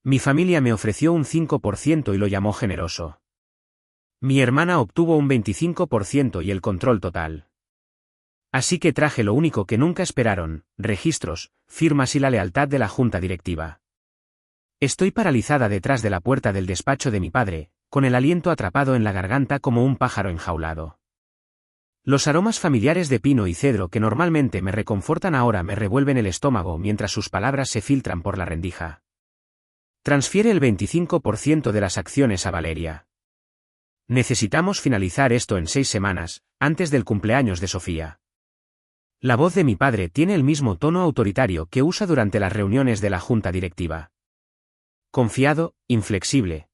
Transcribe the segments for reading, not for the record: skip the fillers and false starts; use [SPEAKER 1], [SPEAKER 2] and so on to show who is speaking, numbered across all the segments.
[SPEAKER 1] Mi familia me ofreció un 5% y lo llamó generoso. Mi hermana obtuvo un 25% y el control total. Así que traje lo único que nunca esperaron: registros, firmas y la lealtad de la junta directiva. Estoy paralizada detrás de la puerta del despacho de mi padre, con el aliento atrapado en la garganta como un pájaro enjaulado. Los aromas familiares de pino y cedro que normalmente me reconfortan ahora me revuelven el estómago mientras sus palabras se filtran por la rendija. Transfiere el 25% de las acciones a Valeria. Necesitamos finalizar esto en 6 semanas, antes del cumpleaños de Sofía. La voz de mi padre tiene el mismo tono autoritario que usa durante las reuniones de la junta directiva. Confiado, inflexible.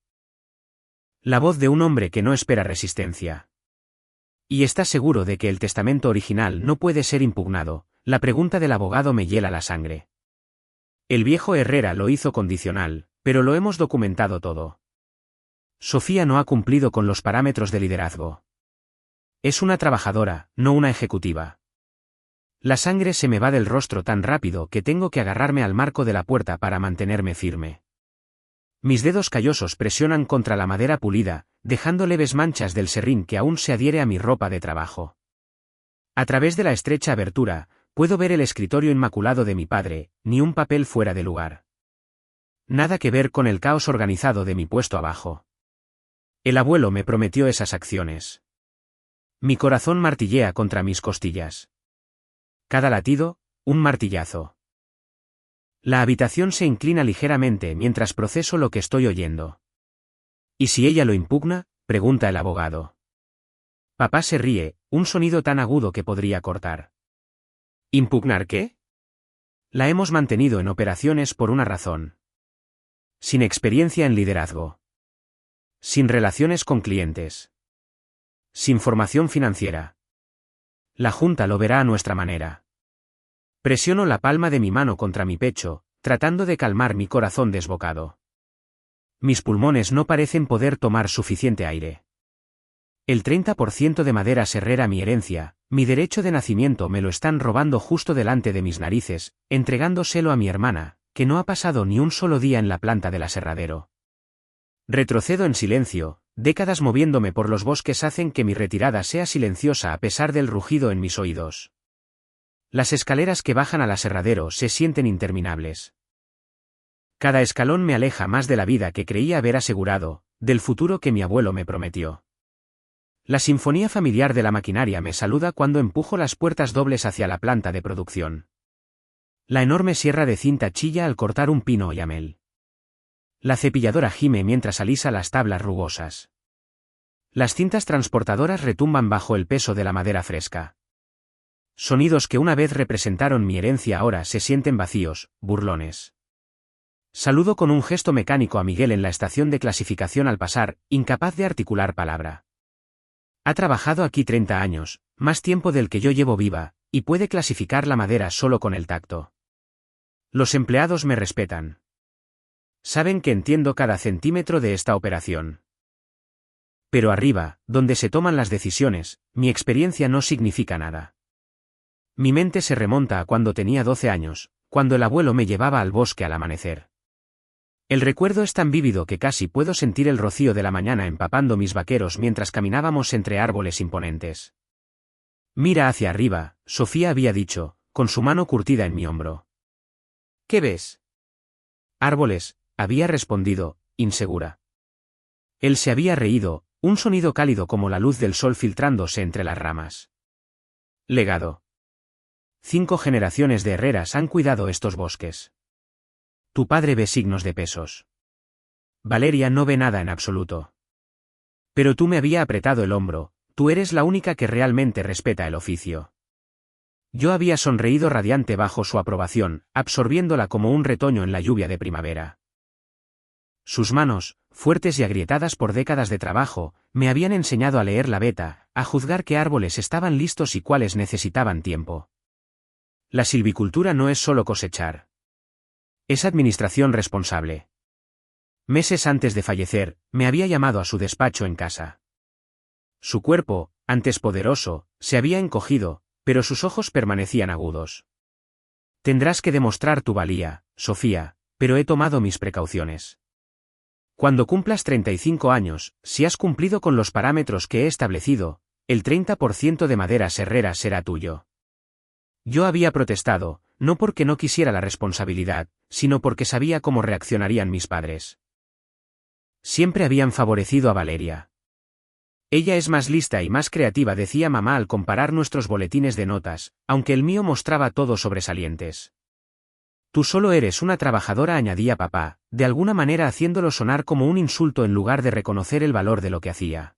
[SPEAKER 1] La voz de un hombre que no espera resistencia. ¿Y está seguro de que el testamento original no puede ser impugnado? La pregunta del abogado me hiela la sangre. El viejo Herrera lo hizo condicional, pero lo hemos documentado todo. Sofía no ha cumplido con los parámetros de liderazgo. Es una trabajadora, no una ejecutiva. La sangre se me va del rostro tan rápido que tengo que agarrarme al marco de la puerta para mantenerme firme. Mis dedos callosos presionan contra la madera pulida, dejando leves manchas del serrín que aún se adhiere a mi ropa de trabajo. A través de la estrecha abertura, puedo ver el escritorio inmaculado de mi padre, ni un papel fuera de lugar. Nada que ver con el caos organizado de mi puesto abajo. El abuelo me prometió esas acciones. Mi corazón martillea contra mis costillas. Cada latido, un martillazo. La habitación se inclina ligeramente mientras proceso lo que estoy oyendo. ¿Y si ella lo impugna?, pregunta el abogado. Papá se ríe, un sonido tan agudo que podría cortar. ¿Impugnar qué? La hemos mantenido en operaciones por una razón. Sin experiencia en liderazgo. Sin relaciones con clientes. Sin formación financiera. La junta lo verá a nuestra manera. Presiono la palma de mi mano contra mi pecho, tratando de calmar mi corazón desbocado. Mis pulmones no parecen poder tomar suficiente aire. El 30% de maderas Herrera, mi herencia, mi derecho de nacimiento, me lo están robando justo delante de mis narices, entregándoselo a mi hermana, que no ha pasado ni un solo día en la planta del aserradero. Retrocedo en silencio, décadas moviéndome por los bosques hacen que mi retirada sea silenciosa a pesar del rugido en mis oídos. Las escaleras que bajan al aserradero se sienten interminables. Cada escalón me aleja más de la vida que creía haber asegurado, del futuro que mi abuelo me prometió. La sinfonía familiar de la maquinaria me saluda cuando empujo las puertas dobles hacia la planta de producción. La enorme sierra de cinta chilla al cortar un pino y amel. La cepilladora gime mientras alisa las tablas rugosas. Las cintas transportadoras retumban bajo el peso de la madera fresca. Sonidos que una vez representaron mi herencia ahora se sienten vacíos, burlones. Saludo con un gesto mecánico a Miguel en la estación de clasificación al pasar, incapaz de articular palabra. Ha trabajado aquí 30 años, más tiempo del que yo llevo viva, y puede clasificar la madera solo con el tacto. Los empleados me respetan. Saben que entiendo cada centímetro de esta operación. Pero arriba, donde se toman las decisiones, mi experiencia no significa nada. Mi mente se remonta a cuando tenía 12 años, cuando el abuelo me llevaba al bosque al amanecer. El recuerdo es tan vívido que casi puedo sentir el rocío de la mañana empapando mis vaqueros mientras caminábamos entre árboles imponentes. Mira hacia arriba, Sofía había dicho, con su mano curtida en mi hombro. ¿Qué ves? Árboles, había respondido, insegura. Él se había reído, un sonido cálido como la luz del sol filtrándose entre las ramas. Legado. 5 generaciones de Herreras han cuidado estos bosques. Tu padre ve signos de pesos. Valeria no ve nada en absoluto. Pero tú me había apretado el hombro, tú eres la única que realmente respeta el oficio. Yo había sonreído radiante bajo su aprobación, absorbiéndola como un retoño en la lluvia de primavera. Sus manos, fuertes y agrietadas por décadas de trabajo, me habían enseñado a leer la veta, a juzgar qué árboles estaban listos y cuáles necesitaban tiempo. La silvicultura no es solo cosechar. Es administración responsable. Meses antes de fallecer, me había llamado a su despacho en casa. Su cuerpo, antes poderoso, se había encogido, pero sus ojos permanecían agudos. Tendrás que demostrar tu valía, Sofía, pero he tomado mis precauciones. Cuando cumplas 35 años, si has cumplido con los parámetros que he establecido, el 30% de maderas herreras será tuyo. Yo había protestado, no porque no quisiera la responsabilidad, sino porque sabía cómo reaccionarían mis padres. Siempre habían favorecido a Valeria. Ella es más lista y más creativa, decía mamá al comparar nuestros boletines de notas, aunque el mío mostraba todos sobresalientes. Tú solo eres una trabajadora, añadía papá, de alguna manera haciéndolo sonar como un insulto en lugar de reconocer el valor de lo que hacía.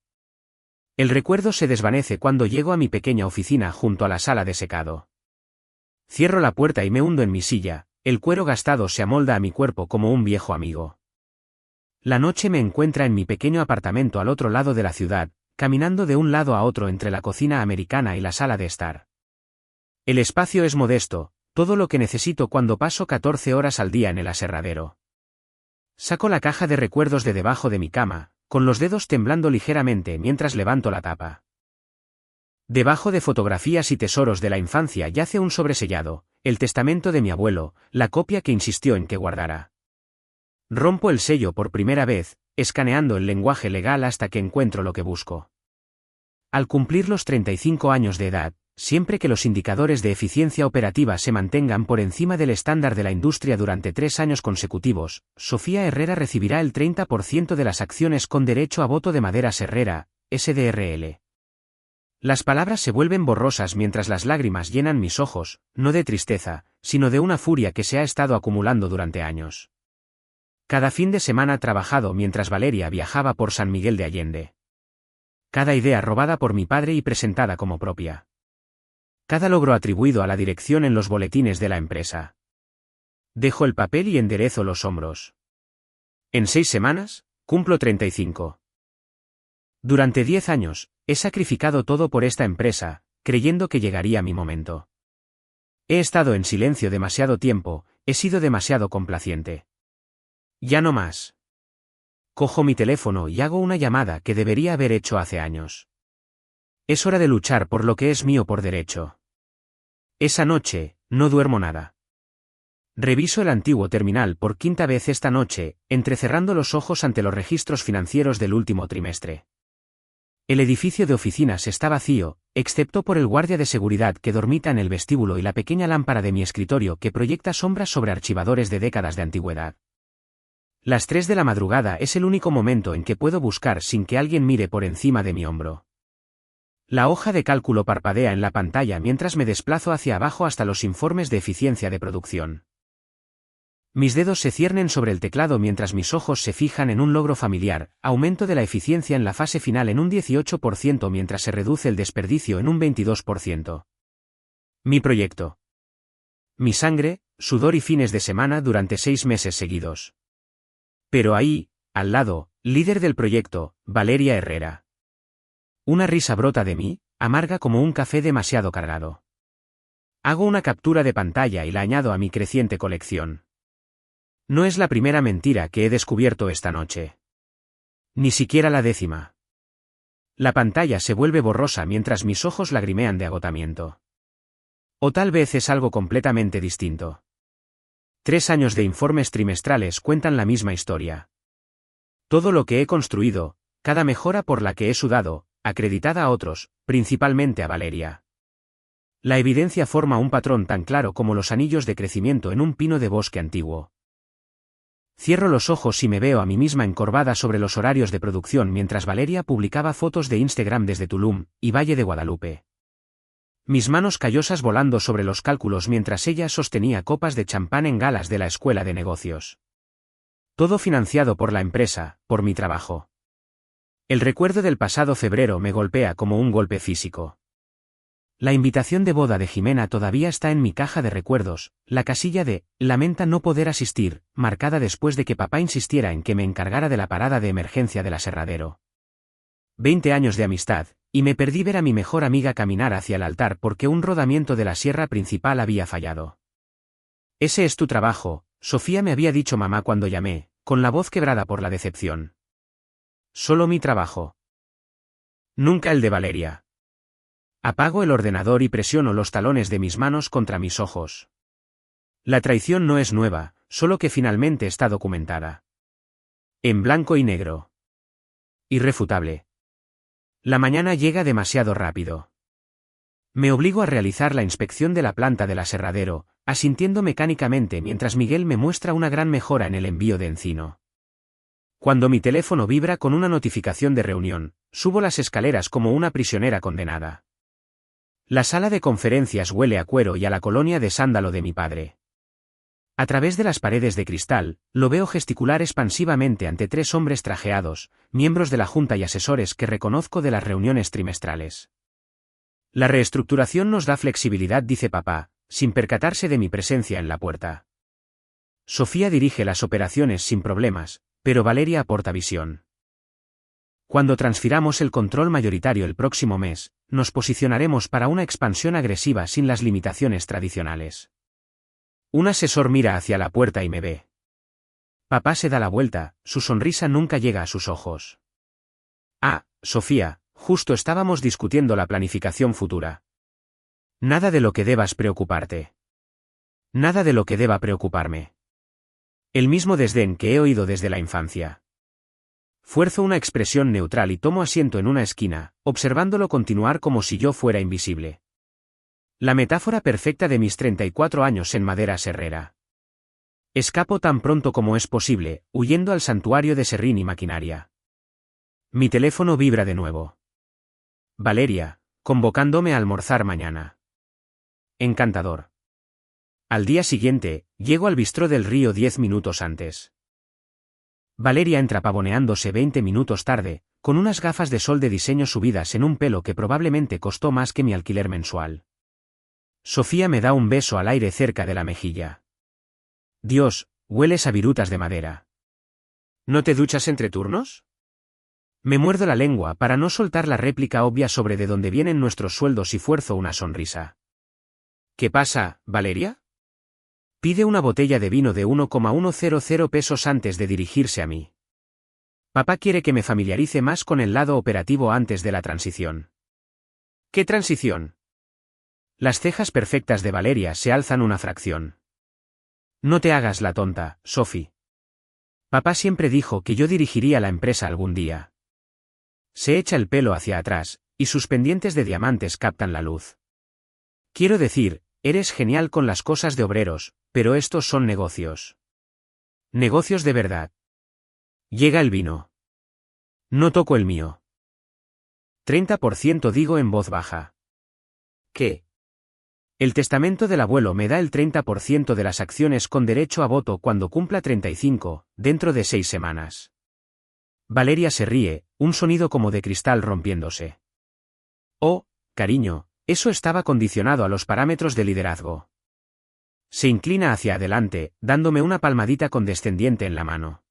[SPEAKER 1] El recuerdo se desvanece cuando llego a mi pequeña oficina junto a la sala de secado. Cierro la puerta y me hundo en mi silla, el cuero gastado se amolda a mi cuerpo como un viejo amigo. La noche me encuentra en mi pequeño apartamento al otro lado de la ciudad, caminando de un lado a otro entre la cocina americana y la sala de estar. El espacio es modesto, todo lo que necesito cuando paso 14 horas al día en el aserradero. Saco la caja de recuerdos de debajo de mi cama, con los dedos temblando ligeramente mientras levanto la tapa. Debajo de fotografías y tesoros de la infancia yace un sobresellado, el testamento de mi abuelo, la copia que insistió en que guardara. Rompo el sello por primera vez, escaneando el lenguaje legal hasta que encuentro lo que busco. Al cumplir los 35 años de edad, siempre que los indicadores de eficiencia operativa se mantengan por encima del estándar de la industria durante 3 años consecutivos, Sofía Herrera recibirá el 30% de las acciones con derecho a voto de Maderas Herrera, SDRL. Las palabras se vuelven borrosas mientras las lágrimas llenan mis ojos, no de tristeza, sino de una furia que se ha estado acumulando durante años. Cada fin de semana trabajado mientras Valeria viajaba por San Miguel de Allende. Cada idea robada por mi padre y presentada como propia. Cada logro atribuido a la dirección en los boletines de la empresa. Dejo el papel y enderezo los hombros. En 6 semanas, cumplo 35. Durante 10 años, he sacrificado todo por esta empresa, creyendo que llegaría mi momento. He estado en silencio demasiado tiempo, he sido demasiado complaciente. Ya no más. Cojo mi teléfono y hago una llamada que debería haber hecho hace años. Es hora de luchar por lo que es mío por derecho. Esa noche, no duermo nada. Reviso el antiguo terminal por 5ª vez esta noche, entrecerrando los ojos ante los registros financieros del último trimestre. El edificio de oficinas está vacío, excepto por el guardia de seguridad que dormita en el vestíbulo y la pequeña lámpara de mi escritorio que proyecta sombras sobre archivadores de décadas de antigüedad. Las 3 de la madrugada es el único momento en que puedo buscar sin que alguien mire por encima de mi hombro. La hoja de cálculo parpadea en la pantalla mientras me desplazo hacia abajo hasta los informes de eficiencia de producción. Mis dedos se ciernen sobre el teclado mientras mis ojos se fijan en un logro familiar, aumento de la eficiencia en la fase final en un 18% mientras se reduce el desperdicio en un 22%. Mi proyecto. Mi sangre, sudor y fines de semana durante 6 meses seguidos. Pero ahí, al lado, líder del proyecto, Valeria Herrera. Una risa brota de mí, amarga como un café demasiado cargado. Hago una captura de pantalla y la añado a mi creciente colección. No es la primera mentira que he descubierto esta noche. Ni siquiera la 10ª. La pantalla se vuelve borrosa mientras mis ojos lagrimean de agotamiento. O tal vez es algo completamente distinto. 3 años de informes trimestrales cuentan la misma historia. Todo lo que he construido, cada mejora por la que he sudado, acreditada a otros, principalmente a Valeria. La evidencia forma un patrón tan claro como los anillos de crecimiento en un pino de bosque antiguo. Cierro los ojos y me veo a mí misma encorvada sobre los horarios de producción mientras Valeria publicaba fotos de Instagram desde Tulum y Valle de Guadalupe. Mis manos callosas volando sobre los cálculos mientras ella sostenía copas de champán en galas de la escuela de negocios. Todo financiado por la empresa, por mi trabajo. El recuerdo del pasado febrero me golpea como un golpe físico. La invitación de boda de Jimena todavía está en mi caja de recuerdos, la casilla de «Lamenta no poder asistir», marcada después de que papá insistiera en que me encargara de la parada de emergencia del aserradero. 20 años de amistad, y me perdí ver a mi mejor amiga caminar hacia el altar porque un rodamiento de la sierra principal había fallado. «Ese es tu trabajo», Sofía me había dicho mamá cuando llamé, con la voz quebrada por la decepción. Solo mi trabajo. Nunca el de Valeria. Apago el ordenador y presiono los talones de mis manos contra mis ojos. La traición no es nueva, solo que finalmente está documentada. En blanco y negro. Irrefutable. La mañana llega demasiado rápido. Me obligo a realizar la inspección de la planta del aserradero, asintiendo mecánicamente mientras Miguel me muestra una gran mejora en el envío de encino. Cuando mi teléfono vibra con una notificación de reunión, subo las escaleras como una prisionera condenada. La sala de conferencias huele a cuero y a la colonia de sándalo de mi padre. A través de las paredes de cristal, lo veo gesticular expansivamente ante 3 hombres trajeados, miembros de la junta y asesores que reconozco de las reuniones trimestrales. La reestructuración nos da flexibilidad, dice papá, sin percatarse de mi presencia en la puerta. Sofía dirige las operaciones sin problemas, pero Valeria aporta visión. Cuando transfiramos el control mayoritario el próximo mes, nos posicionaremos para una expansión agresiva sin las limitaciones tradicionales. Un asesor mira hacia la puerta y me ve. Papá se da la vuelta, su sonrisa nunca llega a sus ojos. Ah, Sofía, justo estábamos discutiendo la planificación futura. Nada de lo que debas preocuparte. Nada de lo que deba preocuparme. El mismo desdén que he oído desde la infancia. Fuerzo una expresión neutral y tomo asiento en una esquina, observándolo continuar como si yo fuera invisible. La metáfora perfecta de mis 34 años en Madera Serrera. Escapo tan pronto como es posible, huyendo al santuario de serrín y maquinaria. Mi teléfono vibra de nuevo. Valeria, convocándome a almorzar mañana. Encantador. Al día siguiente, llego al bistró del Río 10 minutos antes. Valeria entra pavoneándose 20 minutos tarde, con unas gafas de sol de diseño subidas en un pelo que probablemente costó más que mi alquiler mensual. Sofía me da un beso al aire cerca de la mejilla. Dios, hueles a virutas de madera. ¿No te duchas entre turnos? Me muerdo la lengua para no soltar la réplica obvia sobre de dónde vienen nuestros sueldos y fuerzo una sonrisa. ¿Qué pasa, Valeria? Pide una botella de vino de 1,100 pesos antes de dirigirse a mí. Papá quiere que me familiarice más con el lado operativo antes de la transición. ¿Qué transición? Las cejas perfectas de Valeria se alzan una fracción. No te hagas la tonta, Sophie. Papá siempre dijo que yo dirigiría la empresa algún día. Se echa el pelo hacia atrás, y sus pendientes de diamantes captan la luz. Quiero decir, eres genial con las cosas de obreros, pero estos son negocios. Negocios de verdad. Llega el vino. No toco el mío. 30% digo en voz baja. ¿Qué? El testamento del abuelo me da el 30% de las acciones con derecho a voto cuando cumpla 35, dentro de 6 semanas. Valeria se ríe, un sonido como de cristal rompiéndose. Oh, cariño, eso estaba condicionado a los parámetros de liderazgo. Se inclina hacia adelante, dándome una palmadita condescendiente en la mano.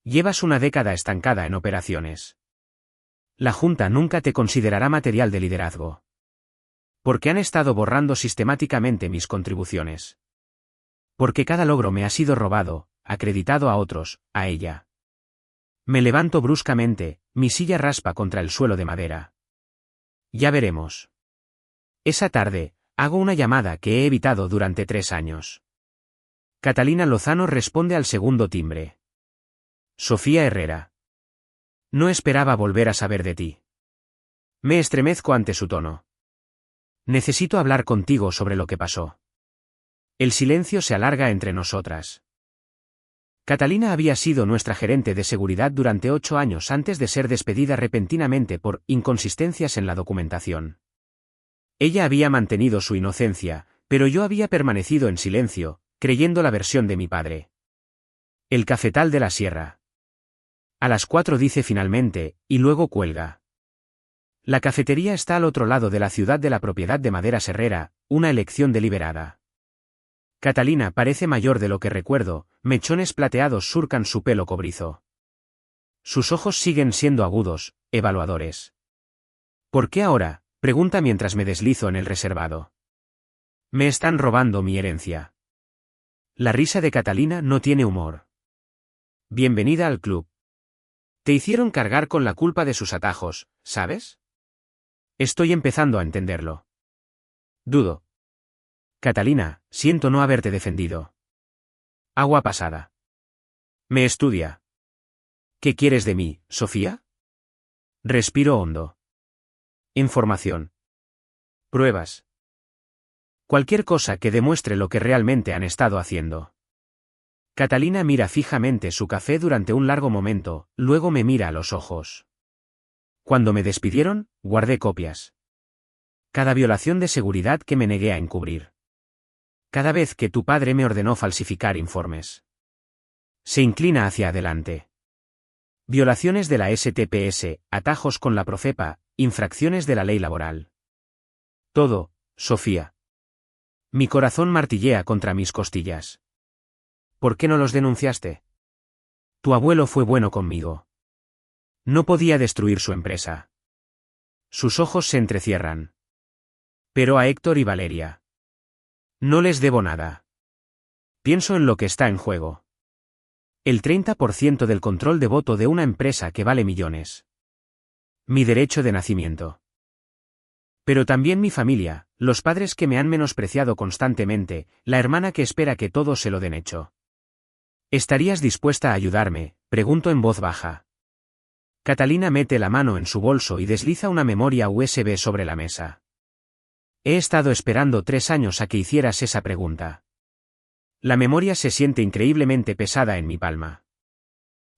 [SPEAKER 1] Llevas una década estancada en operaciones. La Junta nunca te considerará material de liderazgo. Porque han estado borrando sistemáticamente mis contribuciones. Porque cada logro me ha sido robado, acreditado a otros, a ella. Me levanto bruscamente, mi silla raspa contra el suelo de madera. Ya veremos. Esa tarde, hago una llamada que he evitado durante 3 años. Catalina Lozano responde al segundo timbre. Sofía Herrera. No esperaba volver a saber de ti. Me estremezco ante su tono. Necesito hablar contigo sobre lo que pasó. El silencio se alarga entre nosotras. Catalina había sido nuestra gerente de seguridad durante 8 años antes de ser despedida repentinamente por inconsistencias en la documentación. Ella había mantenido su inocencia, pero yo había permanecido en silencio, creyendo la versión de mi padre. El cafetal de la sierra. A las 4 dice finalmente, y luego cuelga. La cafetería está al otro lado de la ciudad de la propiedad de Madera Serrera, una elección deliberada. Catalina parece mayor de lo que recuerdo, mechones plateados surcan su pelo cobrizo. Sus ojos siguen siendo agudos, evaluadores. ¿Por qué ahora?, pregunta mientras me deslizo en el reservado. Me están robando mi herencia. La risa de Catalina no tiene humor. Bienvenida al club. Te hicieron cargar con la culpa de sus atajos, ¿sabes? Estoy empezando a entenderlo. Dudo. Catalina, siento no haberte defendido. Agua pasada. Me estudia. ¿Qué quieres de mí, Sofía? Respiro hondo. Información. Pruebas. Cualquier cosa que demuestre lo que realmente han estado haciendo. Catalina mira fijamente su café durante un largo momento, luego me mira a los ojos. Cuando me despidieron, guardé copias. Cada violación de seguridad que me negué a encubrir. Cada vez que tu padre me ordenó falsificar informes. Se inclina hacia adelante. Violaciones de la STPS, atajos con la Profepa, infracciones de la ley laboral. Todo, Sofía. Mi corazón martillea contra mis costillas. ¿Por qué no los denunciaste? Tu abuelo fue bueno conmigo. No podía destruir su empresa. Sus ojos se entrecierran. Pero a Héctor y Valeria. No les debo nada. Pienso en lo que está en juego. El 30% del control de voto de una empresa que vale millones. Mi derecho de nacimiento. Pero también mi familia, los padres que me han menospreciado constantemente, la hermana que espera que todos se lo den hecho. ¿Estarías dispuesta a ayudarme?, pregunto en voz baja. Catalina mete la mano en su bolso y desliza una memoria USB sobre la mesa. He estado esperando 3 años a que hicieras esa pregunta. La memoria se siente increíblemente pesada en mi palma.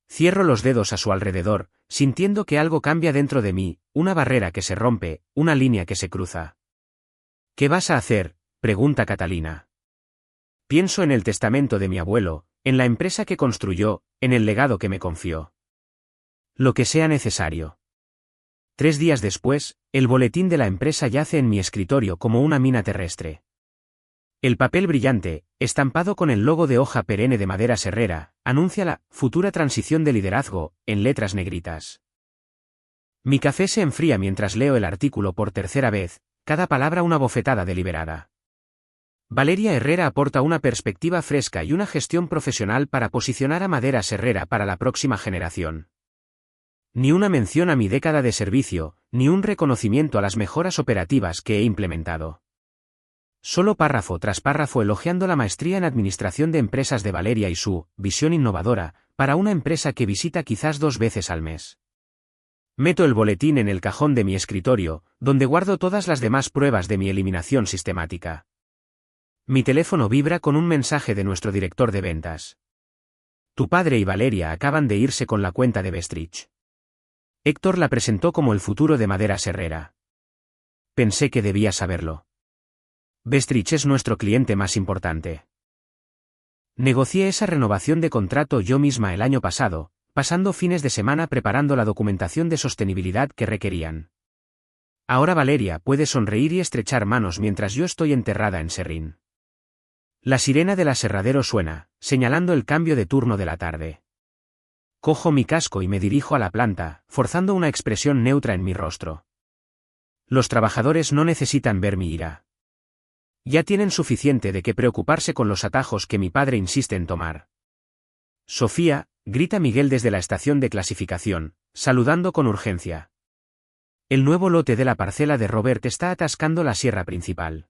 [SPEAKER 1] Cierro los dedos a su alrededor, sintiendo que algo cambia dentro de mí, una barrera que se rompe, una línea que se cruza. ¿Qué vas a hacer?, pregunta Catalina. Pienso en el testamento de mi abuelo, en la empresa que construyó, en el legado que me confió. Lo que sea necesario. 3 días después, el boletín de la empresa yace en mi escritorio como una mina terrestre. El papel brillante, estampado con el logo de hoja perenne de Maderas Herrera, anuncia la futura transición de liderazgo, en letras negritas. Mi café se enfría mientras leo el artículo por tercera vez, cada palabra una bofetada deliberada. Valeria Herrera aporta una perspectiva fresca y una gestión profesional para posicionar a Maderas Herrera para la próxima generación. Ni una mención a mi década de servicio, ni un reconocimiento a las mejoras operativas que he implementado. Solo párrafo tras párrafo elogiando la maestría en administración de empresas de Valeria y su visión innovadora, para una empresa que visita quizás 2 veces al mes. Meto el boletín en el cajón de mi escritorio, donde guardo todas las demás pruebas de mi eliminación sistemática. Mi teléfono vibra con un mensaje de nuestro director de ventas. Tu padre y Valeria acaban de irse con la cuenta de Bestridge. Héctor la presentó como el futuro de Maderas Herrera. Pensé que debía saberlo. Bestridge es nuestro cliente más importante. Negocié esa renovación de contrato yo misma el año pasado, pasando fines de semana preparando la documentación de sostenibilidad que requerían. Ahora Valeria puede sonreír y estrechar manos mientras yo estoy enterrada en Serrín. La sirena del aserradero suena, señalando el cambio de turno de la tarde. Cojo mi casco y me dirijo a la planta, forzando una expresión neutra en mi rostro. Los trabajadores no necesitan ver mi ira. Ya tienen suficiente de qué preocuparse con los atajos que mi padre insiste en tomar. Sofía, grita Miguel desde la estación de clasificación, saludando con urgencia. El nuevo lote de la parcela de Robert está atascando la sierra principal.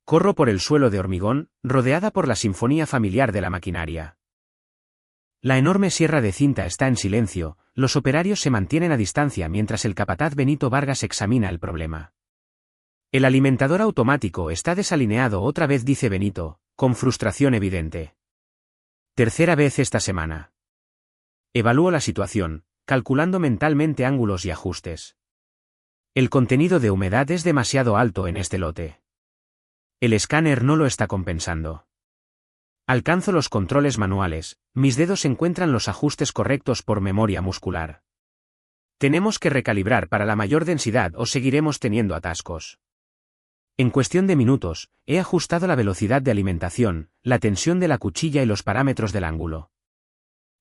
[SPEAKER 1] Corro por el suelo de hormigón, rodeada por la sinfonía familiar de la maquinaria. La enorme sierra de cinta está en silencio, los operarios se mantienen a distancia mientras el capataz Benito Vargas examina el problema. El alimentador automático está desalineado otra vez, dice Benito, con frustración evidente. Tercera vez esta semana. Evalúo la situación, calculando mentalmente ángulos y ajustes. El contenido de humedad es demasiado alto en este lote. El escáner no lo está compensando. Alcanzo los controles manuales, mis dedos encuentran los ajustes correctos por memoria muscular. Tenemos que recalibrar para la mayor densidad o seguiremos teniendo atascos. En cuestión de minutos, he ajustado la velocidad de alimentación, la tensión de la cuchilla y los parámetros del ángulo.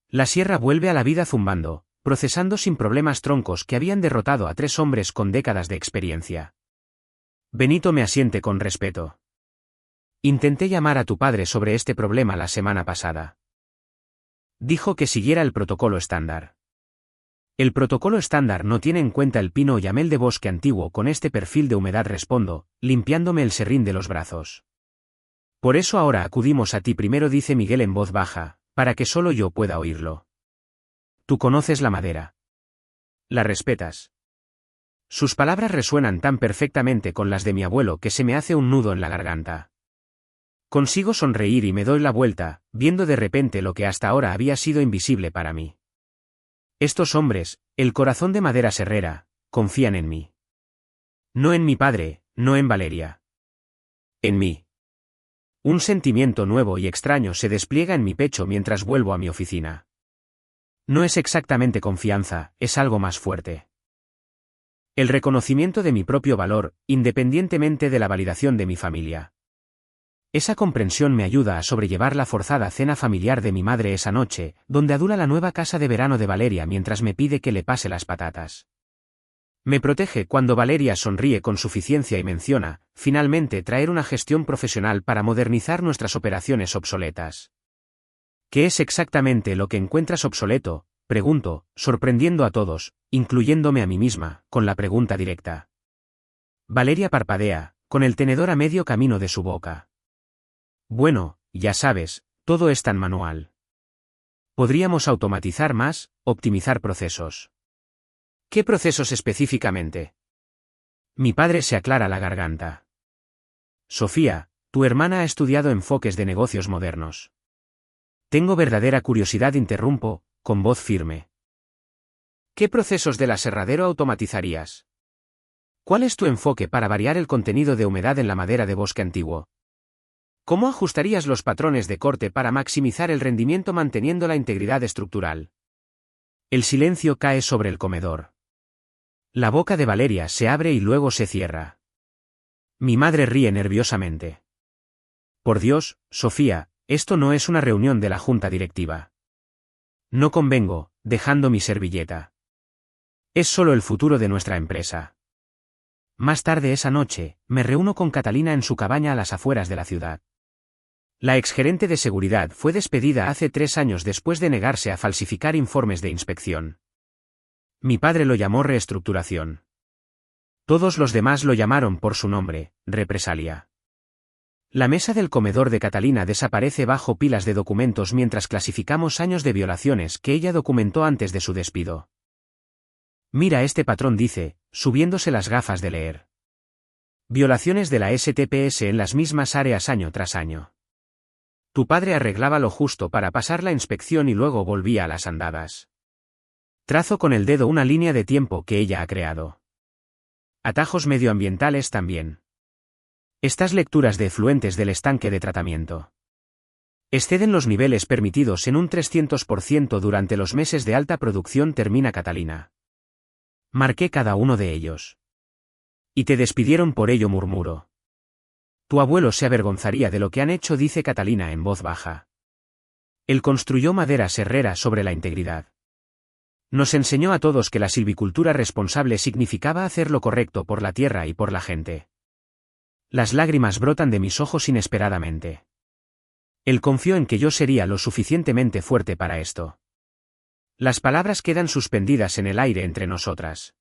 [SPEAKER 1] La sierra vuelve a la vida zumbando, procesando sin problemas troncos que habían derrotado a 3 hombres con décadas de experiencia. Benito me asiente con respeto. Intenté llamar a tu padre sobre este problema la semana pasada. Dijo que siguiera el protocolo estándar. El protocolo estándar no tiene en cuenta el pino o yamel de bosque antiguo con este perfil de humedad, respondo, limpiándome el serrín de los brazos. Por eso ahora acudimos a ti primero, dice Miguel en voz baja, para que solo yo pueda oírlo. Tú conoces la madera. La respetas. Sus palabras resuenan tan perfectamente con las de mi abuelo que se me hace un nudo en la garganta. Consigo sonreír y me doy la vuelta, viendo de repente lo que hasta ahora había sido invisible para mí. Estos hombres, el corazón de Maderas Herrera, confían en mí. No en mi padre, no en Valeria. En mí. Un sentimiento nuevo y extraño se despliega en mi pecho mientras vuelvo a mi oficina. No es exactamente confianza, es algo más fuerte. El reconocimiento de mi propio valor, independientemente de la validación de mi familia. Esa comprensión me ayuda a sobrellevar la forzada cena familiar de mi madre esa noche, donde adula la nueva casa de verano de Valeria mientras me pide que le pase las patatas. Me protege cuando Valeria sonríe con suficiencia y menciona, finalmente, traer una gestión profesional para modernizar nuestras operaciones obsoletas. ¿Qué es exactamente lo que encuentras obsoleto?, pregunto, sorprendiendo a todos, incluyéndome a mí misma, con la pregunta directa. Valeria parpadea, con el tenedor a medio camino de su boca. Bueno, ya sabes, todo es tan manual. Podríamos automatizar más, optimizar procesos. ¿Qué procesos específicamente? Mi padre se aclara la garganta. Sofía, tu hermana ha estudiado enfoques de negocios modernos. Tengo verdadera curiosidad, interrumpo, con voz firme. ¿Qué procesos del aserradero automatizarías? ¿Cuál es tu enfoque para variar el contenido de humedad en la madera de bosque antiguo? ¿Cómo ajustarías los patrones de corte para maximizar el rendimiento manteniendo la integridad estructural? El silencio cae sobre el comedor. La boca de Valeria se abre y luego se cierra. Mi madre ríe nerviosamente. Por Dios, Sofía, esto no es una reunión de la junta directiva. No convengo, dejando mi servilleta. Es solo el futuro de nuestra empresa. Más tarde esa noche, me reúno con Catalina en su cabaña a las afueras de la ciudad. La exgerente de seguridad fue despedida hace 3 años después de negarse a falsificar informes de inspección. Mi padre lo llamó reestructuración. Todos los demás lo llamaron por su nombre, represalia. La mesa del comedor de Catalina desaparece bajo pilas de documentos mientras clasificamos años de violaciones que ella documentó antes de su despido. Mira este patrón, dice, subiéndose las gafas de leer. Violaciones de la STPS en las mismas áreas año tras año. Tu padre arreglaba lo justo para pasar la inspección y luego volvía a las andadas. Trazo con el dedo una línea de tiempo que ella ha creado. Atajos medioambientales también. Estas lecturas de efluentes del estanque de tratamiento exceden los niveles permitidos en un 300% durante los meses de alta producción, termina Catalina. Marqué cada uno de ellos. Y te despidieron por ello, murmuro. Tu abuelo se avergonzaría de lo que han hecho, dice Catalina en voz baja. Él construyó Maderas Herrera sobre la integridad. Nos enseñó a todos que la silvicultura responsable significaba hacer lo correcto por la tierra y por la gente. Las lágrimas brotan de mis ojos inesperadamente. Él confió en que yo sería lo suficientemente fuerte para esto. Las palabras quedan suspendidas en el aire entre nosotras.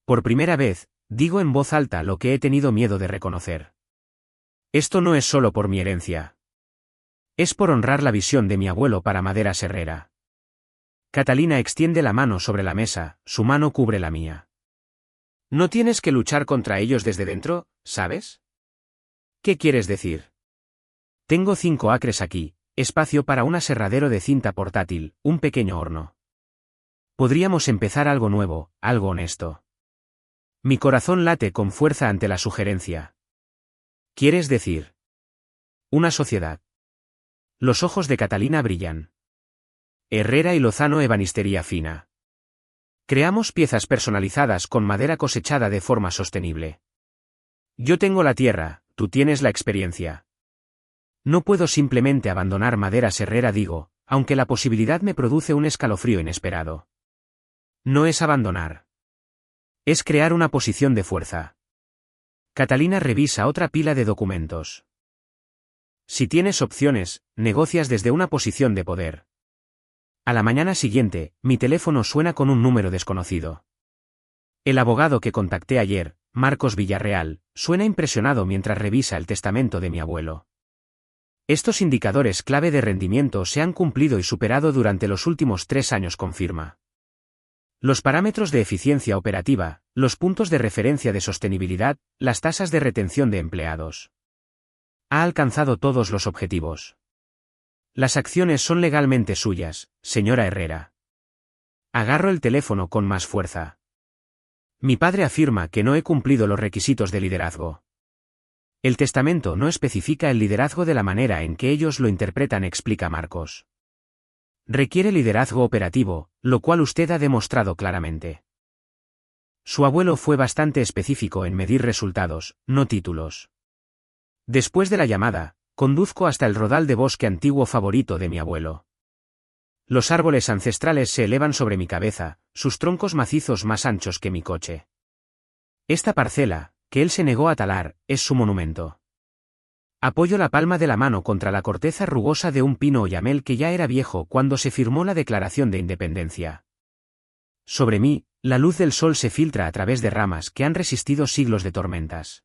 [SPEAKER 1] Por primera vez, digo en voz alta lo que he tenido miedo de reconocer. Esto no es solo por mi herencia. Es por honrar la visión de mi abuelo para Maderas Herrera. Catalina extiende la mano sobre la mesa, su mano cubre la mía. No tienes que luchar contra ellos desde dentro, ¿sabes? ¿Qué quieres decir? Tengo 5 acres aquí, espacio para un aserradero de cinta portátil, un pequeño horno. Podríamos empezar algo nuevo, algo honesto. Mi corazón late con fuerza ante la sugerencia. ¿Quieres decir? Una sociedad. Los ojos de Catalina brillan. Herrera y Lozano, ebanistería fina. Creamos piezas personalizadas con madera cosechada de forma sostenible. Yo tengo la tierra, tú tienes la experiencia. No puedo simplemente abandonar Maderas Herrera, digo, aunque la posibilidad me produce un escalofrío inesperado. No es abandonar. Es crear una posición de fuerza. Catalina revisa otra pila de documentos. Si tienes opciones, negocias desde una posición de poder. A la mañana siguiente, mi teléfono suena con un número desconocido. El abogado que contacté ayer, Marcos Villarreal, suena impresionado mientras revisa el testamento de mi abuelo. Estos indicadores clave de rendimiento se han cumplido y superado durante los últimos 3 años, confirma. Los parámetros de eficiencia operativa, los puntos de referencia de sostenibilidad, las tasas de retención de empleados. Ha alcanzado todos los objetivos. Las acciones son legalmente suyas, señora Herrera. Agarro el teléfono con más fuerza. Mi padre afirma que no he cumplido los requisitos de liderazgo. El testamento no especifica el liderazgo de la manera en que ellos lo interpretan, explica Marcos. Requiere liderazgo operativo, lo cual usted ha demostrado claramente. Su abuelo fue bastante específico en medir resultados, no títulos. Después de la llamada, conduzco hasta el rodal de bosque antiguo favorito de mi abuelo. Los árboles ancestrales se elevan sobre mi cabeza, sus troncos macizos más anchos que mi coche. Esta parcela, que él se negó a talar, es su monumento. Apoyo la palma de la mano contra la corteza rugosa de un pino oyamel que ya era viejo cuando se firmó la Declaración de Independencia. Sobre mí, la luz del sol se filtra a través de ramas que han resistido siglos de tormentas.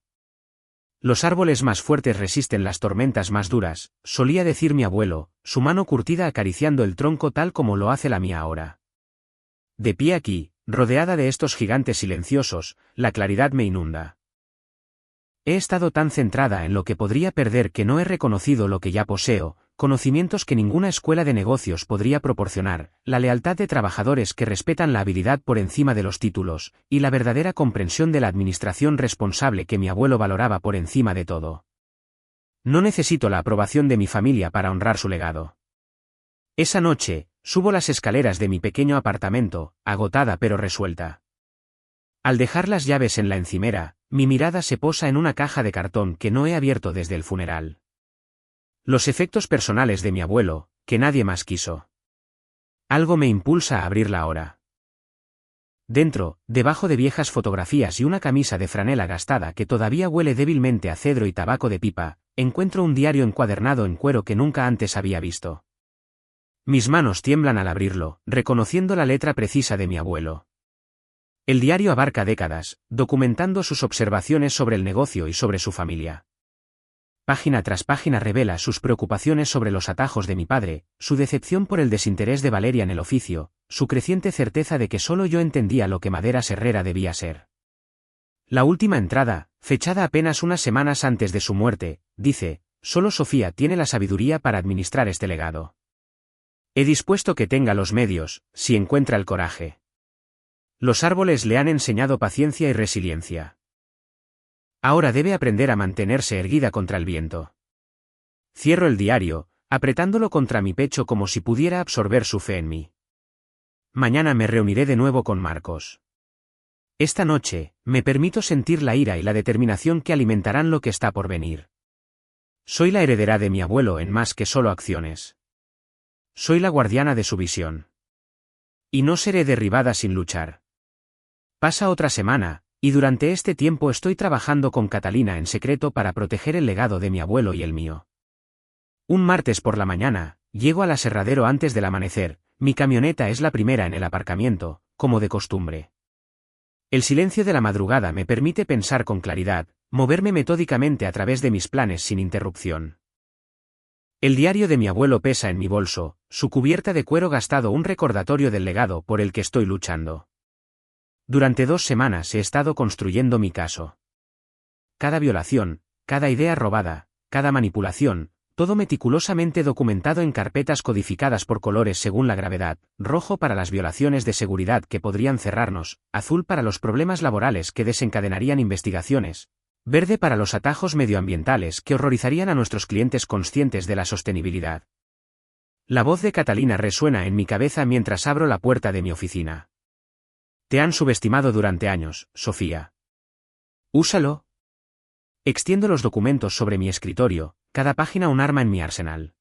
[SPEAKER 1] Los árboles más fuertes resisten las tormentas más duras, solía decir mi abuelo, su mano curtida acariciando el tronco tal como lo hace la mía ahora. De pie aquí, rodeada de estos gigantes silenciosos, la claridad me inunda. He estado tan centrada en lo que podría perder que no he reconocido lo que ya poseo, conocimientos que ninguna escuela de negocios podría proporcionar, la lealtad de trabajadores que respetan la habilidad por encima de los títulos, y la verdadera comprensión de la administración responsable que mi abuelo valoraba por encima de todo. No necesito la aprobación de mi familia para honrar su legado. Esa noche, subo las escaleras de mi pequeño apartamento, agotada pero resuelta. Al dejar las llaves en la encimera, mi mirada se posa en una caja de cartón que no he abierto desde el funeral. Los efectos personales de mi abuelo, que nadie más quiso. Algo me impulsa a abrirla ahora. Dentro, debajo de viejas fotografías y una camisa de franela gastada que todavía huele débilmente a cedro y tabaco de pipa, encuentro un diario encuadernado en cuero que nunca antes había visto. Mis manos tiemblan al abrirlo, reconociendo la letra precisa de mi abuelo. El diario abarca décadas, documentando sus observaciones sobre el negocio y sobre su familia. Página tras página revela sus preocupaciones sobre los atajos de mi padre, su decepción por el desinterés de Valeria en el oficio, su creciente certeza de que solo yo entendía lo que Maderas Herrera debía ser. La última entrada, fechada apenas unas semanas antes de su muerte, dice: solo Sofía tiene la sabiduría para administrar este legado. He dispuesto que tenga los medios, si encuentra el coraje. Los árboles le han enseñado paciencia y resiliencia. Ahora debe aprender a mantenerse erguida contra el viento. Cierro el diario, apretándolo contra mi pecho como si pudiera absorber su fe en mí. Mañana me reuniré de nuevo con Marcos. Esta noche, me permito sentir la ira y la determinación que alimentarán lo que está por venir. Soy la heredera de mi abuelo en más que solo acciones. Soy la guardiana de su visión. Y no seré derribada sin luchar. Pasa otra semana, y durante este tiempo estoy trabajando con Catalina en secreto para proteger el legado de mi abuelo y el mío. Un martes por la mañana, llego al aserradero antes del amanecer, mi camioneta es la primera en el aparcamiento, como de costumbre. El silencio de la madrugada me permite pensar con claridad, moverme metódicamente a través de mis planes sin interrupción. El diario de mi abuelo pesa en mi bolso, su cubierta de cuero gastado un recordatorio del legado por el que estoy luchando. Durante 2 semanas he estado construyendo mi caso. Cada violación, cada idea robada, cada manipulación, todo meticulosamente documentado en carpetas codificadas por colores según la gravedad, rojo para las violaciones de seguridad que podrían cerrarnos, azul para los problemas laborales que desencadenarían investigaciones, verde para los atajos medioambientales que horrorizarían a nuestros clientes conscientes de la sostenibilidad. La voz de Catalina resuena en mi cabeza mientras abro la puerta de mi oficina. Te han subestimado durante años, Sofía. Úsalo. Extiendo los documentos sobre mi escritorio, cada página un arma en mi arsenal.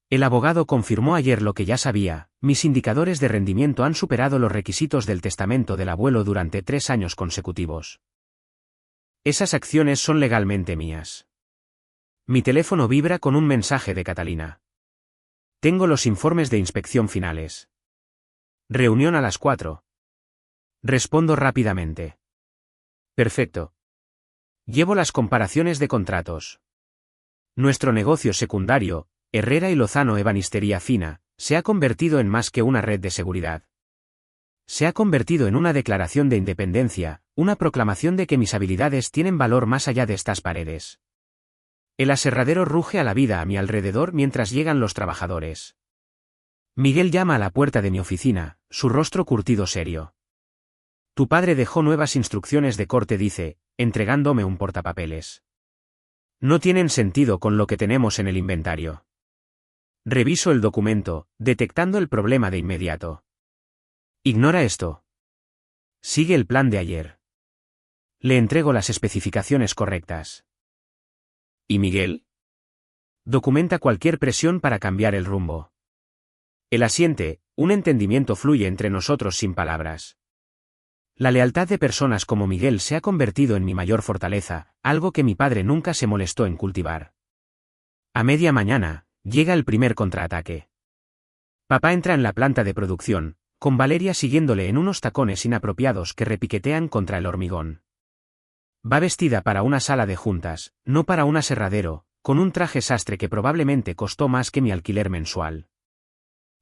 [SPEAKER 1] El abogado confirmó ayer lo que ya sabía: mis indicadores de rendimiento han superado los requisitos del testamento del abuelo durante 3 años consecutivos. Esas acciones son legalmente mías. Mi teléfono vibra con un mensaje de Catalina. Tengo los informes de inspección finales. Reunión a las 4. Respondo rápidamente. Perfecto. Llevo las comparaciones de contratos. Nuestro negocio secundario, Herrera y Lozano Ebanistería Fina, se ha convertido en más que una red de seguridad. Se ha convertido en una declaración de independencia, una proclamación de que mis habilidades tienen valor más allá de estas paredes. El aserradero ruge a la vida a mi alrededor mientras llegan los trabajadores. Miguel llama a la puerta de mi oficina, su rostro curtido serio. Tu padre dejó nuevas instrucciones de corte, dice, entregándome un portapapeles. No tienen sentido con lo que tenemos en el inventario. Reviso el documento, detectando el problema de inmediato. Ignora esto. Sigue el plan de ayer. Le entrego las especificaciones correctas. ¿Y Miguel? Documenta cualquier presión para cambiar el rumbo. Él asiente, un entendimiento fluye entre nosotros sin palabras. La lealtad de personas como Miguel se ha convertido en mi mayor fortaleza, algo que mi padre nunca se molestó en cultivar. A media mañana, llega el primer contraataque. Papá entra en la planta de producción, con Valeria siguiéndole en unos tacones inapropiados que repiquetean contra el hormigón. Va vestida para una sala de juntas, no para un aserradero, con un traje sastre que probablemente costó más que mi alquiler mensual.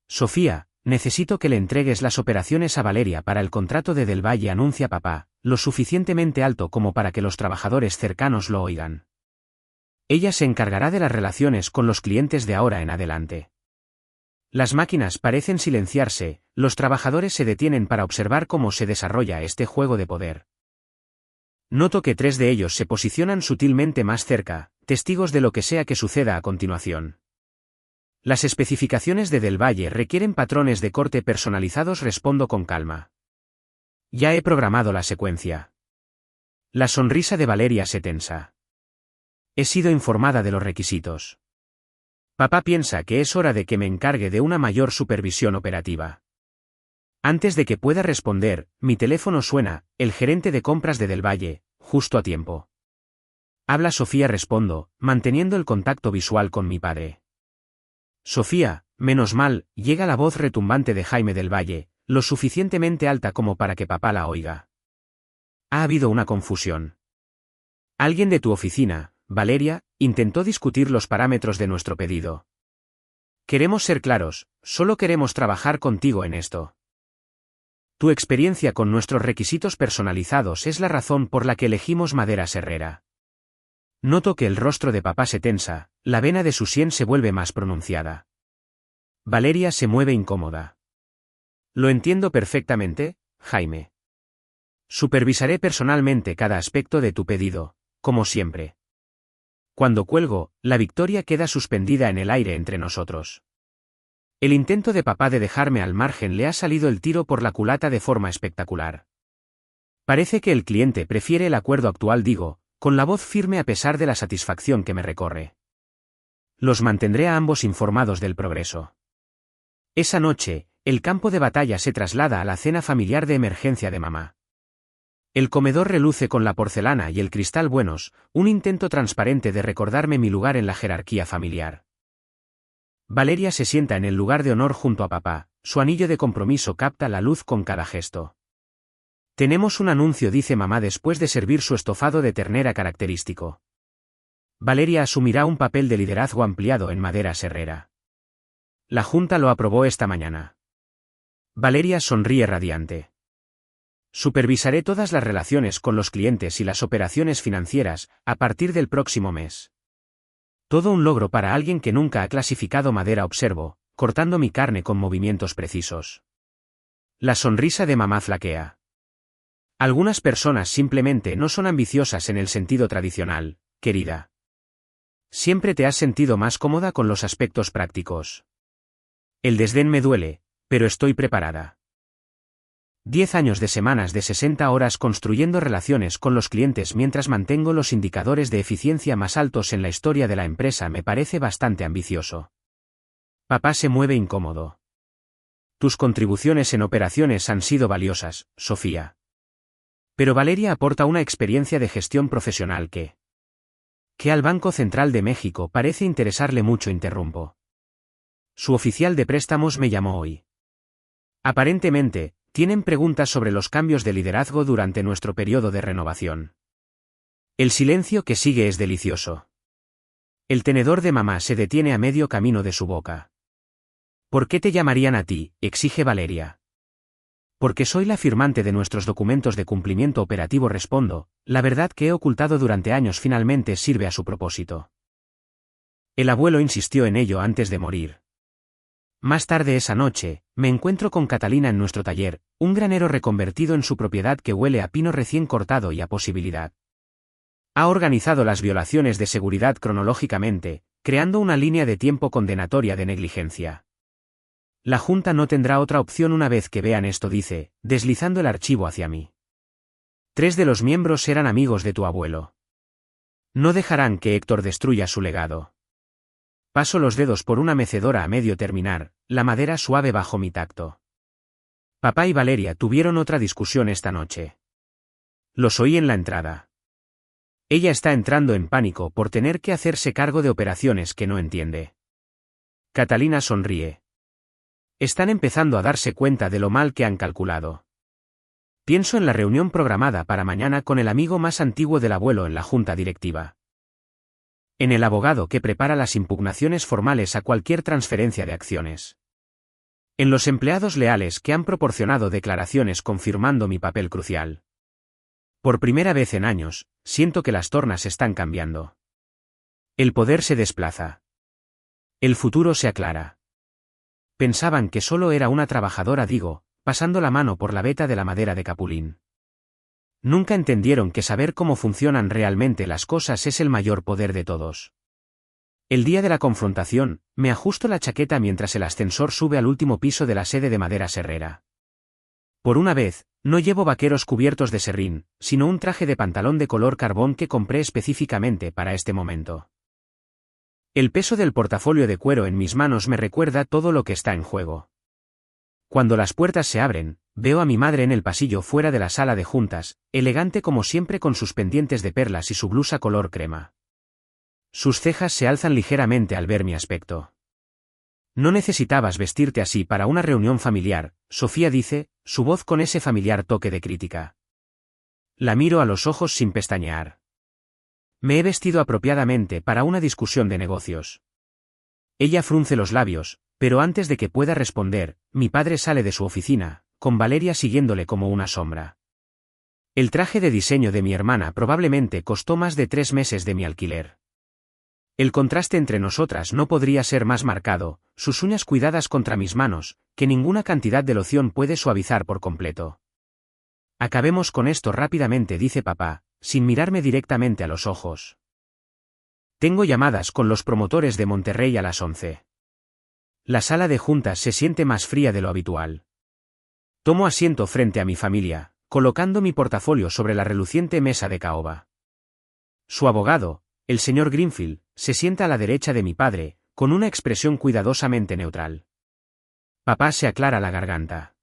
[SPEAKER 1] Sofía, necesito que le entregues las operaciones a Valeria para el contrato de Del Valle, anuncia papá, lo suficientemente alto como para que los trabajadores cercanos lo oigan. Ella se encargará de las relaciones con los clientes de ahora en adelante. Las máquinas parecen silenciarse, los trabajadores se detienen para observar cómo se desarrolla este juego de poder. Noto que 3 de ellos se posicionan sutilmente más cerca, testigos de lo que sea que suceda a continuación. Las especificaciones de Del Valle requieren patrones de corte personalizados, respondo con calma. Ya he programado la secuencia. La sonrisa de Valeria se tensa. He sido informada de los requisitos. Papá piensa que es hora de que me encargue de una mayor supervisión operativa. Antes de que pueda responder, mi teléfono suena, el gerente de compras de Del Valle, justo a tiempo. Habla Sofía, respondo, manteniendo el contacto visual con mi padre. Sofía, menos mal, llega la voz retumbante de Jaime Del Valle, lo suficientemente alta como para que papá la oiga. Ha habido una confusión. Alguien de tu oficina, Valeria, intentó discutir los parámetros de nuestro pedido. Queremos ser claros, solo queremos trabajar contigo en esto. Tu experiencia con nuestros requisitos personalizados es la razón por la que elegimos Maderas Herrera. Noto que el rostro de papá se tensa, la vena de su sien se vuelve más pronunciada. Valeria se mueve incómoda. Lo entiendo perfectamente, Jaime. Supervisaré personalmente cada aspecto de tu pedido, como siempre. Cuando cuelgo, la victoria queda suspendida en el aire entre nosotros. El intento de papá de dejarme al margen le ha salido el tiro por la culata de forma espectacular. Parece que el cliente prefiere el acuerdo actual, digo, con la voz firme a pesar de la satisfacción que me recorre. Los mantendré a ambos informados del progreso. Esa noche, el campo de batalla se traslada a la cena familiar de emergencia de mamá. El comedor reluce con la porcelana y el cristal buenos, un intento transparente de recordarme mi lugar en la jerarquía familiar. Valeria se sienta en el lugar de honor junto a papá, su anillo de compromiso capta la luz con cada gesto. Tenemos un anuncio, dice mamá después de servir su estofado de ternera característico. Valeria asumirá un papel de liderazgo ampliado en Maderas Herrera. La Junta lo aprobó esta mañana. Valeria sonríe radiante. Supervisaré todas las relaciones con los clientes y las operaciones financieras, a partir del próximo mes. Todo un logro para alguien que nunca ha clasificado madera, observo, cortando mi carne con movimientos precisos. La sonrisa de mamá flaquea. Algunas personas simplemente no son ambiciosas en el sentido tradicional, querida. Siempre te has sentido más cómoda con los aspectos prácticos. El desdén me duele, pero estoy preparada. 10 años de semanas de 60 horas construyendo relaciones con los clientes mientras mantengo los indicadores de eficiencia más altos en la historia de la empresa me parece bastante ambicioso. Papá se mueve incómodo. Tus contribuciones en operaciones han sido valiosas, Sofía. Pero Valeria aporta una experiencia de gestión profesional que al Banco Central de México parece interesarle mucho, interrumpo. Su oficial de préstamos me llamó hoy. Aparentemente, tienen preguntas sobre los cambios de liderazgo durante nuestro periodo de renovación. El silencio que sigue es delicioso. El tenedor de mamá se detiene a medio camino de su boca. ¿Por qué te llamarían a ti?, exige Valeria. Porque soy la firmante de nuestros documentos de cumplimiento operativo, respondo. La verdad que he ocultado durante años finalmente sirve a su propósito. El abuelo insistió en ello antes de morir. Más tarde esa noche, me encuentro con Catalina en nuestro taller, un granero reconvertido en su propiedad que huele a pino recién cortado y a posibilidad. Ha organizado las violaciones de seguridad cronológicamente, creando una línea de tiempo condenatoria de negligencia. La Junta no tendrá otra opción una vez que vean esto, dice, deslizando el archivo hacia mí. 3 de los miembros eran amigos de tu abuelo. No dejarán que Héctor destruya su legado. Paso los dedos por una mecedora a medio terminar, la madera suave bajo mi tacto. Papá y Valeria tuvieron otra discusión esta noche. Los oí en la entrada. Ella está entrando en pánico por tener que hacerse cargo de operaciones que no entiende. Catalina sonríe. Están empezando a darse cuenta de lo mal que han calculado. Pienso en la reunión programada para mañana con el amigo más antiguo del abuelo en la junta directiva. En el abogado que prepara las impugnaciones formales a cualquier transferencia de acciones. En los empleados leales que han proporcionado declaraciones confirmando mi papel crucial. Por primera vez en años, siento que las tornas están cambiando. El poder se desplaza. El futuro se aclara. Pensaban que solo era una trabajadora, digo, pasando la mano por la veta de la madera de capulín. Nunca entendieron que saber cómo funcionan realmente las cosas es el mayor poder de todos. El día de la confrontación, me ajusto la chaqueta mientras el ascensor sube al último piso de la sede de Maderas Herrera. Por una vez, no llevo vaqueros cubiertos de serrín, sino un traje de pantalón de color carbón que compré específicamente para este momento. El peso del portafolio de cuero en mis manos me recuerda todo lo que está en juego. Cuando las puertas se abren, veo a mi madre en el pasillo fuera de la sala de juntas, elegante como siempre con sus pendientes de perlas y su blusa color crema. Sus cejas se alzan ligeramente al ver mi aspecto. No necesitabas vestirte así para una reunión familiar, Sofía dice, su voz con ese familiar toque de crítica. La miro a los ojos sin pestañear. Me he vestido apropiadamente para una discusión de negocios. Ella frunce los labios, pero antes de que pueda responder, mi padre sale de su oficina, con Valeria siguiéndole como una sombra. El traje de diseño de mi hermana probablemente costó más de 3 meses de mi alquiler. El contraste entre nosotras no podría ser más marcado, sus uñas cuidadas contra mis manos, que ninguna cantidad de loción puede suavizar por completo. Acabemos con esto rápidamente, dice papá, sin mirarme directamente a los ojos. Tengo llamadas con los promotores de Monterrey a las 11. La sala de juntas se siente más fría de lo habitual. Tomo asiento frente a mi familia, colocando mi portafolio sobre la reluciente mesa de caoba. Su abogado, el señor Greenfield, se sienta a la derecha de mi padre, con una expresión cuidadosamente neutral. Papá se aclara la garganta.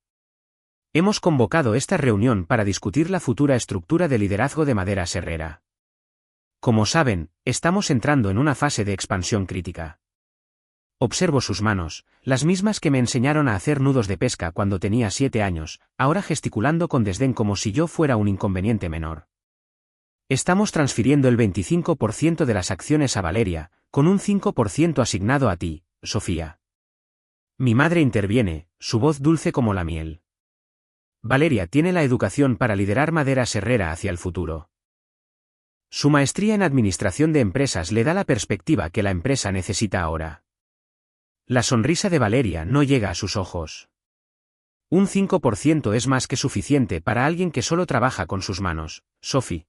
[SPEAKER 1] Hemos convocado esta reunión para discutir la futura estructura de liderazgo de Maderas Herrera. Como saben, estamos entrando en una fase de expansión crítica. Observo sus manos, las mismas que me enseñaron a hacer nudos de pesca cuando tenía 7 años, ahora gesticulando con desdén como si yo fuera un inconveniente menor. Estamos transfiriendo el 25% de las acciones a Valeria, con un 5% asignado a ti, Sofía. Mi madre interviene, su voz dulce como la miel. Valeria tiene la educación para liderar Maderas Herrera hacia el futuro. Su maestría en administración de empresas le da la perspectiva que la empresa necesita ahora. La sonrisa de Valeria no llega a sus ojos. Un 5% es más que suficiente para alguien que solo trabaja con sus manos, Sophie.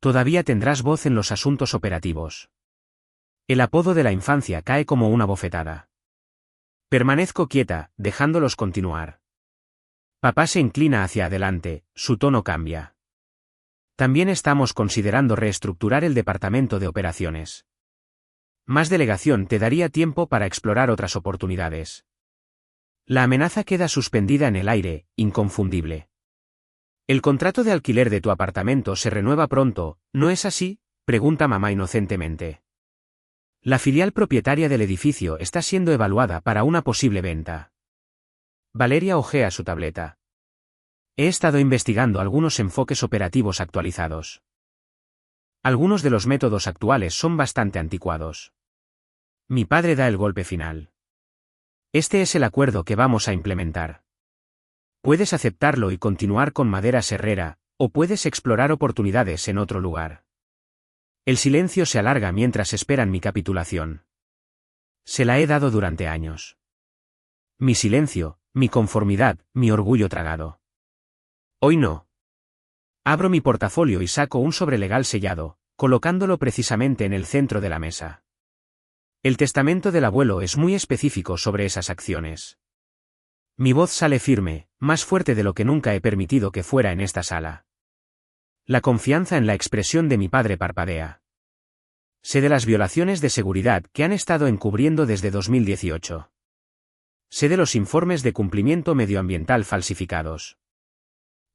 [SPEAKER 1] Todavía tendrás voz en los asuntos operativos. El apodo de la infancia cae como una bofetada. Permanezco quieta, dejándolos continuar. Papá se inclina hacia adelante, su tono cambia. También estamos considerando reestructurar el departamento de operaciones. Más delegación te daría tiempo para explorar otras oportunidades. La amenaza queda suspendida en el aire, inconfundible. El contrato de alquiler de tu apartamento se renueva pronto, ¿no es así?, pregunta mamá inocentemente. La filial propietaria del edificio está siendo evaluada para una posible venta. Valeria hojea su tableta. He estado investigando algunos enfoques operativos actualizados. Algunos de los métodos actuales son bastante anticuados. Mi padre da el golpe final. Este es el acuerdo que vamos a implementar. Puedes aceptarlo y continuar con Maderas Herrera, o puedes explorar oportunidades en otro lugar. El silencio se alarga mientras esperan mi capitulación. Se la he dado durante años. Mi silencio, mi conformidad, mi orgullo tragado. Hoy no. Abro mi portafolio y saco un sobre legal sellado, colocándolo precisamente en el centro de la mesa. El testamento del abuelo es muy específico sobre esas acciones. Mi voz sale firme, más fuerte de lo que nunca he permitido que fuera en esta sala. La confianza en la expresión de mi padre parpadea. Sé de las violaciones de seguridad que han estado encubriendo desde 2018. Sé de los informes de cumplimiento medioambiental falsificados.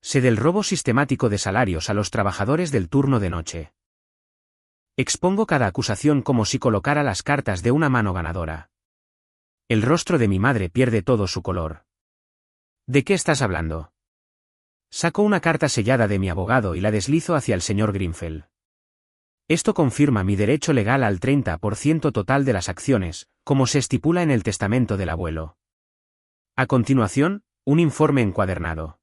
[SPEAKER 1] Sé del robo sistemático de salarios a los trabajadores del turno de noche. Expongo cada acusación como si colocara las cartas de una mano ganadora. El rostro de mi madre pierde todo su color. ¿De qué estás hablando? Saco una carta sellada de mi abogado y la deslizo hacia el señor Greenfield. Esto confirma mi derecho legal al 30% total de las acciones, como se estipula en el testamento del abuelo. A continuación, un informe encuadernado.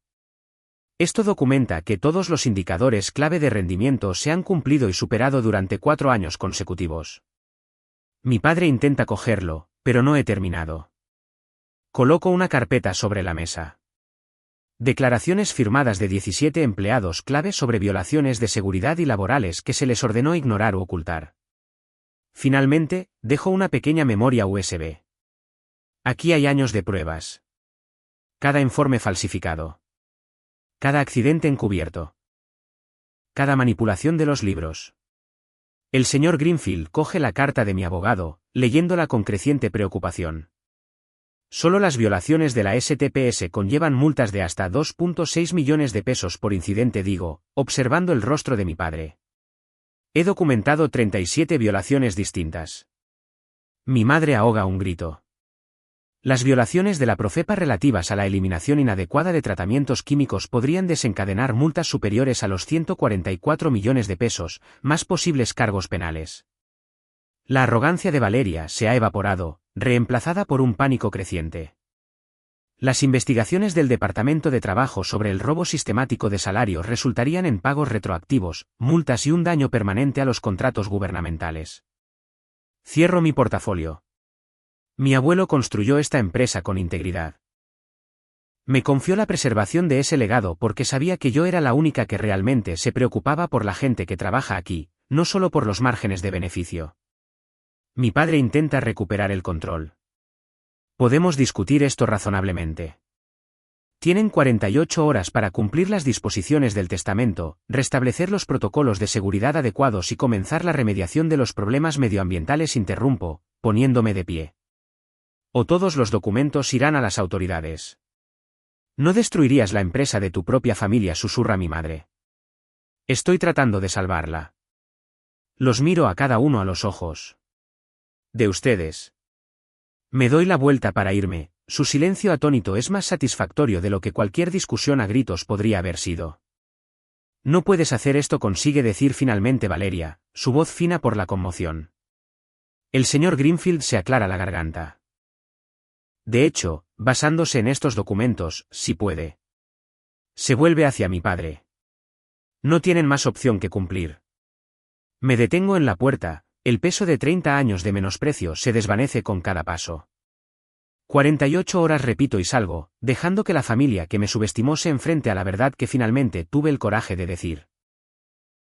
[SPEAKER 1] Esto documenta que todos los indicadores clave de rendimiento se han cumplido y superado durante 4 años consecutivos. Mi padre intenta cogerlo, pero no he terminado. Coloco una carpeta sobre la mesa. Declaraciones firmadas de 17 empleados clave sobre violaciones de seguridad y laborales que se les ordenó ignorar o ocultar. Finalmente, dejo una pequeña memoria USB. Aquí hay años de pruebas. Cada informe falsificado. Cada accidente encubierto. Cada manipulación de los libros. El señor Greenfield coge la carta de mi abogado, leyéndola con creciente preocupación. Solo las violaciones de la STPS conllevan multas de hasta 2.6 millones de pesos por incidente, digo, observando el rostro de mi padre. He documentado 37 violaciones distintas. Mi madre ahoga un grito. Las violaciones de la Profepa relativas a la eliminación inadecuada de tratamientos químicos podrían desencadenar multas superiores a los 144 millones de pesos, más posibles cargos penales. La arrogancia de Valeria se ha evaporado, reemplazada por un pánico creciente. Las investigaciones del Departamento de Trabajo sobre el robo sistemático de salarios resultarían en pagos retroactivos, multas y un daño permanente a los contratos gubernamentales. Cierro mi portafolio. Mi abuelo construyó esta empresa con integridad. Me confió la preservación de ese legado porque sabía que yo era la única que realmente se preocupaba por la gente que trabaja aquí, no solo por los márgenes de beneficio. Mi padre intenta recuperar el control. Podemos discutir esto razonablemente. Tienen 48 horas para cumplir las disposiciones del testamento, restablecer los protocolos de seguridad adecuados y comenzar la remediación de los problemas medioambientales. Interrumpo, poniéndome de pie. O todos los documentos irán a las autoridades. No destruirías la empresa de tu propia familia, susurra mi madre. Estoy tratando de salvarla. Los miro a cada uno a los ojos. De ustedes. Me doy la vuelta para irme, su silencio atónito es más satisfactorio de lo que cualquier discusión a gritos podría haber sido. No puedes hacer esto, consigue decir finalmente Valeria, su voz fina por la conmoción. El señor Greenfield se aclara la garganta. De hecho, basándose en estos documentos, sí puede. Se vuelve hacia mi padre. No tienen más opción que cumplir. Me detengo en la puerta, el peso de 30 años de menosprecio se desvanece con cada paso. 48 horas repito y salgo, dejando que la familia que me subestimó se enfrente a la verdad que finalmente tuve el coraje de decir.